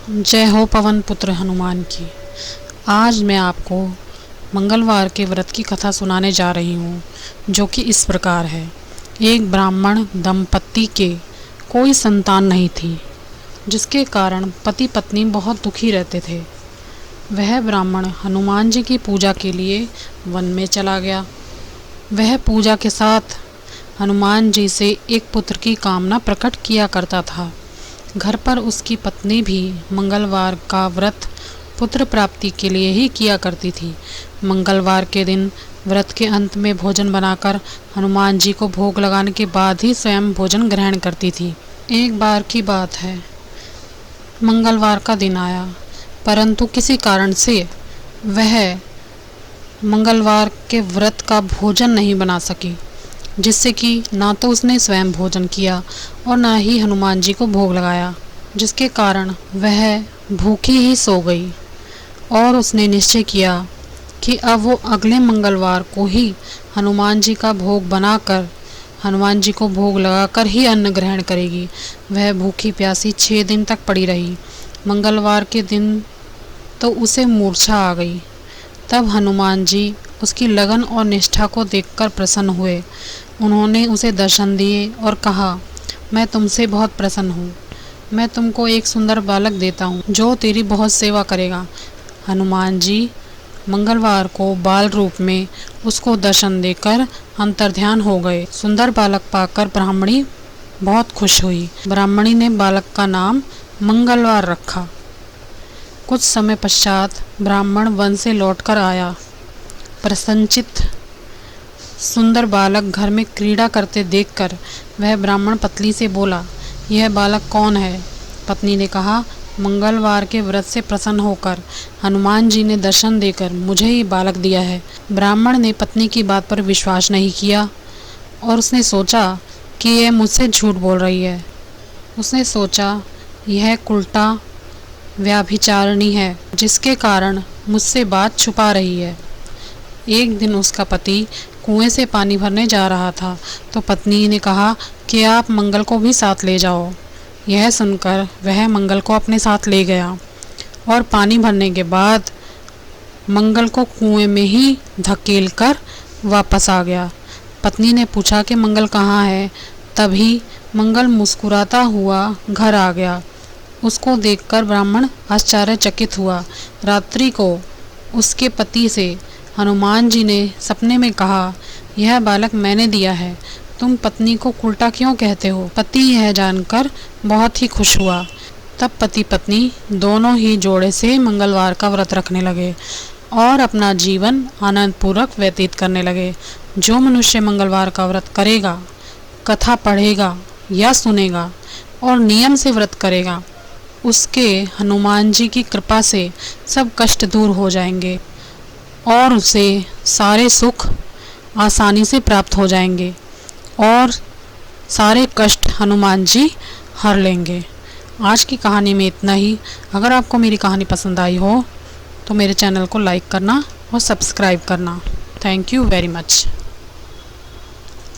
जय हो पवन पुत्र हनुमान की। आज मैं आपको मंगलवार के व्रत की कथा सुनाने जा रही हूँ, जो कि इस प्रकार है। एक ब्राह्मण दंपत्ति के कोई संतान नहीं थी, जिसके कारण पति पत्नी बहुत दुखी रहते थे। वह ब्राह्मण हनुमान जी की पूजा के लिए वन में चला गया। वह पूजा के साथ हनुमान जी से एक पुत्र की कामना प्रकट किया करता था। घर पर उसकी पत्नी भी मंगलवार का व्रत पुत्र प्राप्ति के लिए ही किया करती थी। मंगलवार के दिन व्रत के अंत में भोजन बनाकर हनुमान जी को भोग लगाने के बाद ही स्वयं भोजन ग्रहण करती थी। एक बार की बात है, मंगलवार का दिन आया, परंतु किसी कारण से वह मंगलवार के व्रत का भोजन नहीं बना सकी, जिससे कि ना तो उसने स्वयं भोजन किया और ना ही हनुमान जी को भोग लगाया, जिसके कारण वह भूखी ही सो गई। और उसने निश्चय किया कि अब वो अगले मंगलवार को ही हनुमान जी का भोग बनाकर हनुमान जी को भोग लगाकर ही अन्न ग्रहण करेगी। वह भूखी प्यासी 6 दिन तक पड़ी रही। मंगलवार के दिन तो उसे मूर्छा आ गई। तब हनुमान जी उसकी लगन और निष्ठा को देखकर प्रसन्न हुए। उन्होंने उसे दर्शन दिए और कहा, मैं तुमसे बहुत प्रसन्न हूँ। मैं तुमको एक सुंदर बालक देता हूँ, जो तेरी बहुत सेवा करेगा। हनुमान जी मंगलवार को बाल रूप में उसको दर्शन देकर अंतर्ध्यान हो गए। सुंदर बालक पाकर ब्राह्मणी बहुत खुश हुई। ब्राह्मणी ने बालक का नाम मंगलवार रखा। कुछ समय पश्चात ब्राह्मण वन से लौटकर आया। प्रसन्नचित्त सुंदर बालक घर में क्रीड़ा करते देखकर वह ब्राह्मण पत्नी से बोला, यह बालक कौन है? पत्नी ने कहा, मंगलवार के व्रत से प्रसन्न होकर हनुमान जी ने दर्शन देकर मुझे ही बालक दिया है। ब्राह्मण ने पत्नी की बात पर विश्वास नहीं किया और उसने सोचा कि यह मुझसे झूठ बोल रही है। उसने सोचा यह उल्टा व्यभिचारिणी है, जिसके कारण मुझसे बात छुपा रही है। एक दिन उसका पति कुएं से पानी भरने जा रहा था, तो पत्नी ने कहा कि आप मंगल को भी साथ ले जाओ। यह सुनकर वह मंगल को अपने साथ ले गया और पानी भरने के बाद मंगल को कुएं में ही धकेलकर वापस आ गया। पत्नी ने पूछा कि मंगल कहाँ है? तभी मंगल मुस्कुराता हुआ घर आ गया। उसको देखकर ब्राह्मण आश्चर्यचकित हुआ। रात्रि को उसके पति से हनुमान जी ने सपने में कहा, यह बालक मैंने दिया है, तुम पत्नी को उल्टा क्यों कहते हो? पति यह जानकर बहुत ही खुश हुआ। तब पति पत्नी दोनों ही जोड़े से मंगलवार का व्रत रखने लगे और अपना जीवन आनंदपूर्वक व्यतीत करने लगे। जो मनुष्य मंगलवार का व्रत करेगा, कथा पढ़ेगा या सुनेगा और नियम से व्रत करेगा, उसके हनुमान जी की कृपा से सब कष्ट दूर हो जाएंगे और उसे सारे सुख आसानी से प्राप्त हो जाएंगे और सारे कष्ट हनुमान जी हर लेंगे। आज की कहानी में इतना ही। अगर आपको मेरी कहानी पसंद आई हो तो मेरे चैनल को लाइक करना और सब्सक्राइब करना। Thank you very much.